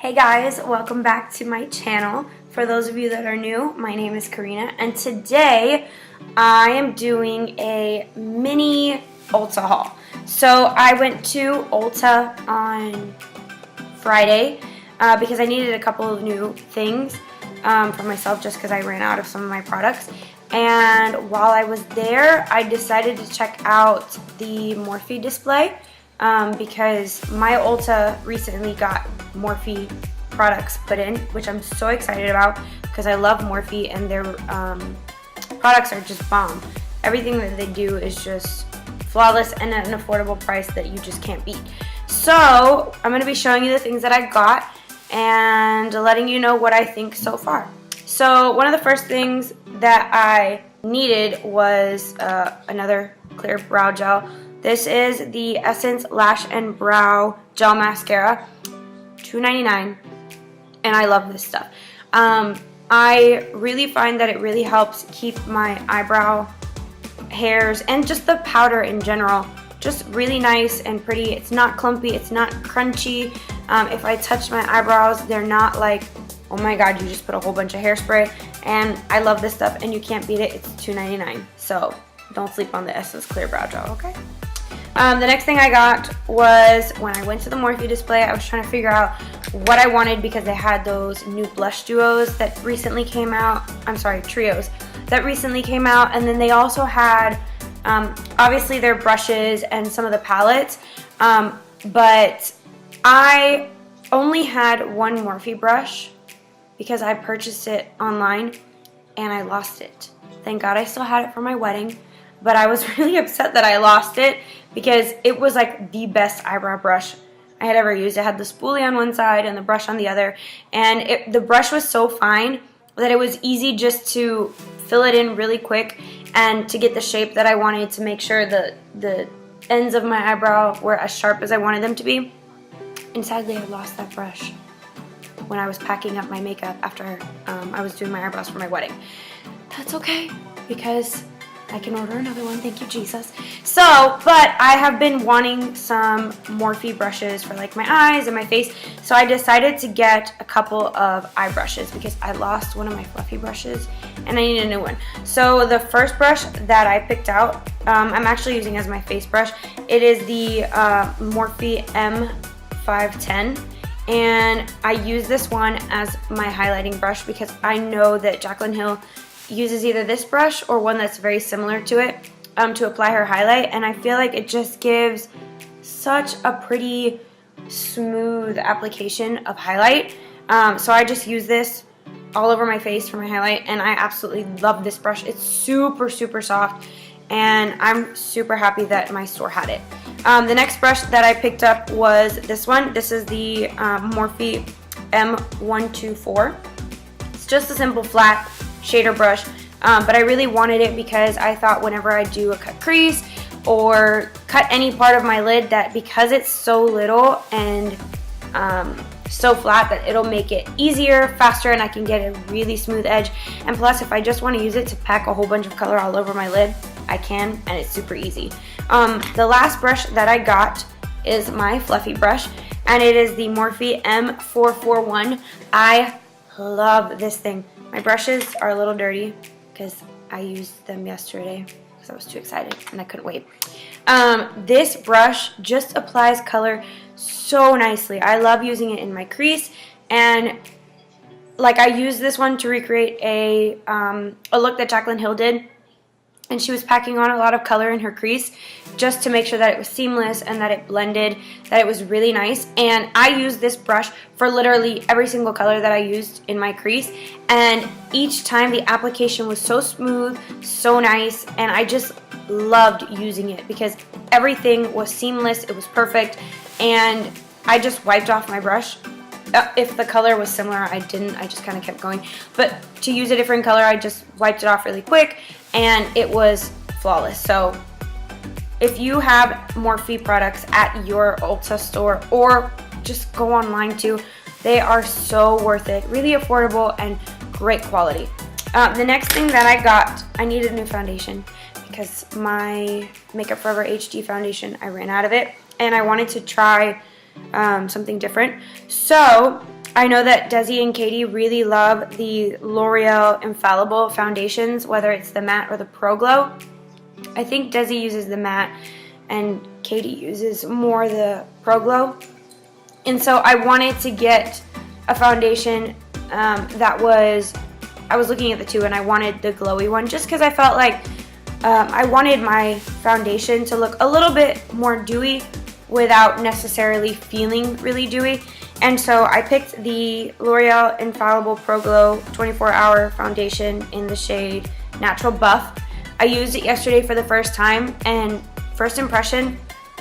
Hey guys, welcome back to my channel. For those of you that are new, my name is Karina, and today I am doing a mini Ulta haul. So I went to Ulta on Friday because I needed a couple of new things for myself just because I ran out of some of my products. And while I was there, I decided to check out the Morphe display because my Ulta recently got Morphe products put in, which I'm so excited about because I love Morphe and their products are just bomb. Everything that they do is just flawless and at an affordable price that you just can't beat. So I'm going to be showing you the things that I got and letting you know what I think so far. So one of the first things that I needed was another clear brow gel. This is the Essence Lash and Brow Gel Mascara, $2.99, and I love this stuff. I really find that it really helps keep my eyebrow hairs and just the powder in general just really nice and pretty. It's not clumpy, it's not crunchy. If I touch my eyebrows, they're not like, oh my god, you just put a whole bunch of hairspray. And I love this stuff and you can't beat it. It's $2.99, so don't sleep on the Essence Clear Brow Gel, okay? The next thing I got was when I went to the Morphe display, I was trying to figure out what I wanted because they had those new blush duos that recently came out. I'm sorry, trios that recently came out. And then they also had, obviously their brushes and some of the palettes. But I only had one Morphe brush because I purchased it online and I lost it. Thank God I still had it for my wedding. But I was really upset that I lost it because it was like the best eyebrow brush I had ever used. It had the spoolie on one side and the brush on the other. And the brush was so fine that it was easy just to fill it in really quick and to get the shape that I wanted, to make sure the ends of my eyebrow were as sharp as I wanted them to be. And sadly, I lost that brush when I was packing up my makeup after I was doing my eyebrows for my wedding. That's okay because I can order another one, thank you Jesus. So, but I have been wanting some Morphe brushes for like my eyes and my face, so I decided to get a couple of eye brushes because I lost one of my fluffy brushes and I need a new one. So the first brush that I picked out, I'm actually using as my face brush. It is the Morphe M510. And I use this one as my highlighting brush because I know that Jaclyn Hill uses either this brush or one that's very similar to it to apply her highlight, and I feel like it just gives such a pretty smooth application of highlight. So I just use this all over my face for my highlight, and I absolutely love this brush. It's super soft and I'm super happy that my store had it. The next brush that I picked up was this one. This is the Morphe M124. It's just a simple flat shader brush, but I really wanted it because I thought whenever I do a cut crease or cut any part of my lid, that because it's so little and so flat, that it'll make it easier, faster, and I can get a really smooth edge. And plus, if I just want to use it to pack a whole bunch of color all over my lid, I can, and it's super easy. The last brush that I got is my fluffy brush, and it is the Morphe M441. I love this thing. My brushes are a little dirty because I used them yesterday because I was too excited and I couldn't wait. This brush just applies color so nicely. I love using it in my crease, and like I used this one to recreate a look that Jaclyn Hill did. And she was packing on a lot of color in her crease just to make sure that it was seamless and that it blended, that it was really nice. And I used this brush for literally every single color that I used in my crease. And each time the application was so smooth, so nice, and I just loved using it because everything was seamless, it was perfect, and I just wiped off my brush. If the color was similar, I didn't. I just kind of kept going. But to use a different color, I just wiped it off really quick, and it was flawless. So if you have Morphe products at your Ulta store, or just go online too, they are so worth it. Really affordable and great quality. The next thing that I got, I needed a new foundation because my Makeup Forever HD foundation, I ran out of it, and I wanted to try something different. So I know that Desi and Katie really love the L'Oreal Infallible foundations, whether it's the matte or the Pro Glow. I think Desi uses the matte and Katie uses more the Pro Glow. And so I wanted to get a foundation that was, I was looking at the two and I wanted the glowy one just because I felt like I wanted my foundation to look a little bit more dewy without necessarily feeling really dewy. And so I picked the L'Oreal Infallible Pro Glow 24-hour foundation in the shade Natural Buff. I used it yesterday for the first time, and first impression,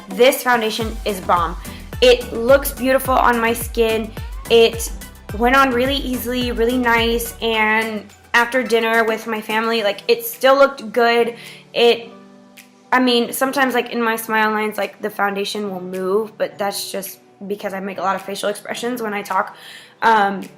this foundation is bomb. It looks beautiful on my skin. It went on really easily, really nice, and after dinner with my family, like, it still looked good. I mean, sometimes like in my smile lines, like the foundation will move, but that's just because I make a lot of facial expressions when I talk,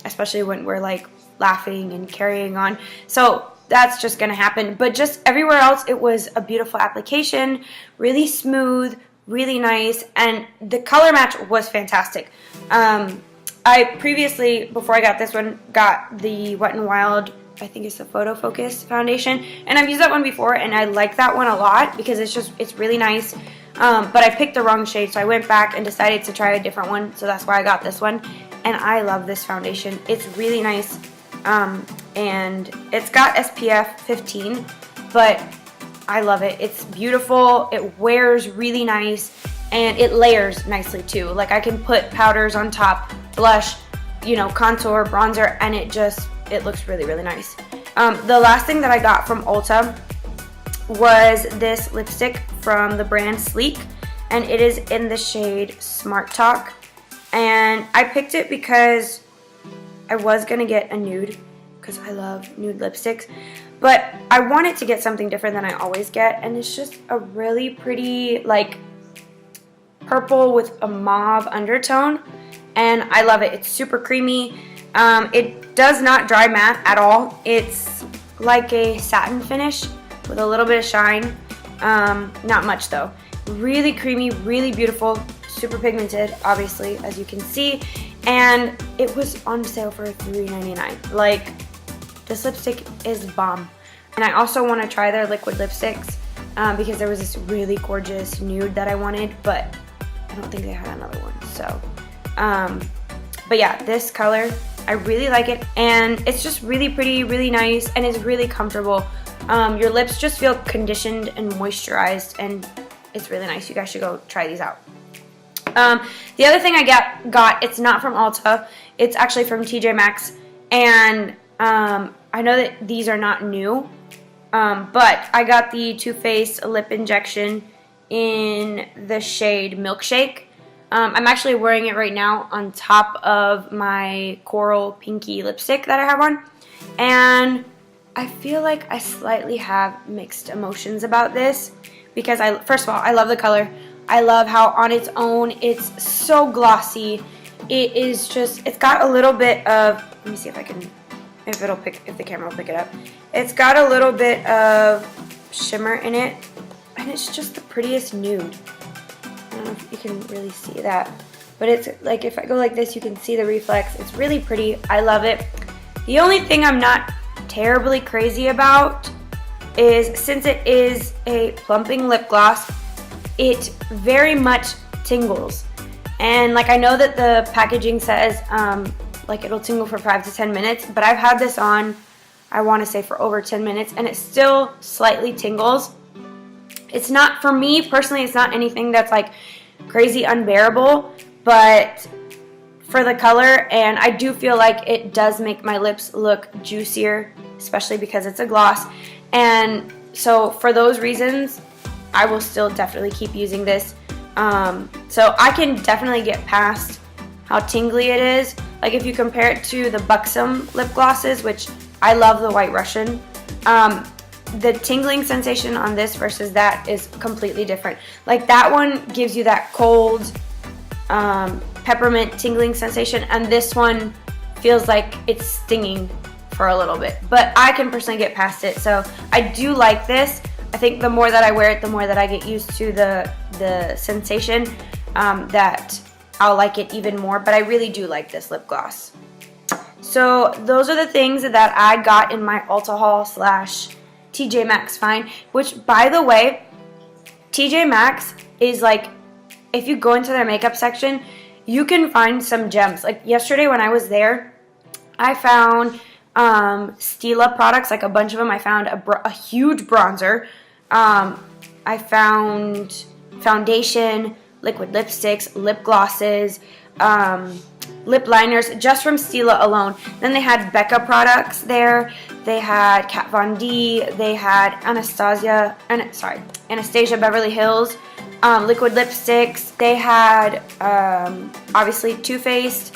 especially when we're like laughing and carrying on. So that's just gonna happen. But just everywhere else, it was a beautiful application, really smooth, really nice, and the color match was fantastic. I previously, before I got this one, got the Wet n Wild, I think it's the Photo Focus foundation, and I've used that one before, and I like that one a lot because it's really nice. But I picked the wrong shade, so I went back and decided to try a different one, so that's why I got this one. And I love this foundation. It's really nice, and it's got SPF 15, but I love it. It's beautiful, it wears really nice, and it layers nicely too. Like, I can put powders on top, blush, you know, contour, bronzer, and it looks really, really nice. The last thing that I got from Ulta was this lipstick from the brand Sleek, and it is in the shade Smart Talk. And I picked it because I was gonna get a nude because I love nude lipsticks, but I wanted to get something different than I always get, and it's just a really pretty like purple with a mauve undertone, and I love it. It's super creamy. It does not dry matte at all. It's like a satin finish with a little bit of shine. Not much though. Really creamy, really beautiful, super pigmented, obviously, as you can see. And it was on sale for $3.99. Like, this lipstick is bomb. And I also want to try their liquid lipsticks because there was this really gorgeous nude that I wanted, but I don't think they had another one. So, but yeah, this color, I really like it, and it's just really pretty, really nice, and it's really comfortable. Your lips just feel conditioned and moisturized, and it's really nice. You guys should go try these out. The other thing I got, it's not from Ulta, it's actually from Tjmaxx, and I know that these are not new, but I got the Too Faced lip injection in the shade Milkshake. I'm actually wearing it right now on top of my coral pinky lipstick that I have on, and I feel like I slightly have mixed emotions about this because first of all, I love the color. I love how on its own it's so glossy. It's got a little bit of, let me see if I can, if the camera will pick it up. It's got a little bit of shimmer in it, and it's just the prettiest nude. I don't know if you can really see that, but it's like, if I go like this, you can see the reflex. It's really pretty. I love it. The only thing I'm not terribly crazy about is, since it is a plumping lip gloss, it very much tingles. And like, I know that the packaging says like it'll tingle for 5 to 10 minutes, but I've had this on, I want to say, for over 10 minutes, and it still slightly tingles. It's not, for me personally, it's not anything that's like crazy unbearable, but for the color, and I do feel like it does make my lips look juicier, especially because it's a gloss. And so for those reasons, I will still definitely keep using this. So I can definitely get past how tingly it is. Like, if you compare it to the Buxom lip glosses, which I love the White Russian, the tingling sensation on this versus that is completely different. Like, that one gives you that cold peppermint tingling sensation, and this one feels like it's stinging for a little bit. But I can personally get past it, so I do like this. I think the more that I wear it, the more that I get used to the sensation, that I'll like it even more. But I really do like this lip gloss. So those are the things that I got in my Ulta Haul slash Tjmaxx find, which, by the way, Tjmaxx is like, if you go into their makeup section, you can find some gems. Like yesterday when I was there, I found Stila products, like a bunch of them. I found a huge bronzer. I found foundation, liquid lipsticks, lip glosses, lip liners, just from Stila alone. Then they had Becca products there. They had Kat Von D. They had Anastasia Beverly Hills, liquid lipsticks. They had obviously Too Faced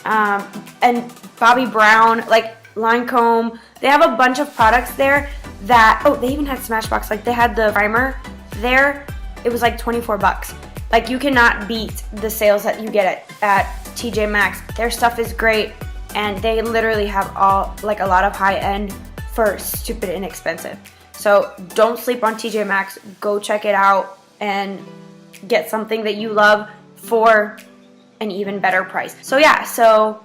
and Bobbi Brown, like Lancome. They have a bunch of products there that, oh, they even had Smashbox. Like they had the primer there. It was like 24 bucks. Like you cannot beat the sales that you get at Tjmaxx. Their stuff is great, and they literally have a lot of high end for stupid inexpensive. So don't sleep on Tjmaxx. Go check it out and get something that you love for an even better price. So yeah, so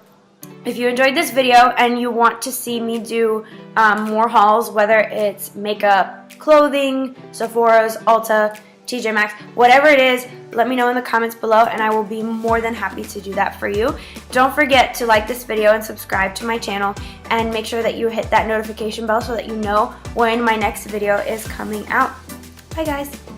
if you enjoyed this video and you want to see me do more hauls, whether it's makeup, clothing, Sephora's, Ulta, Tjmaxx, whatever it is, let me know in the comments below and I will be more than happy to do that for you. Don't forget to like this video and subscribe to my channel, and make sure that you hit that notification bell so that you know when my next video is coming out. Bye guys.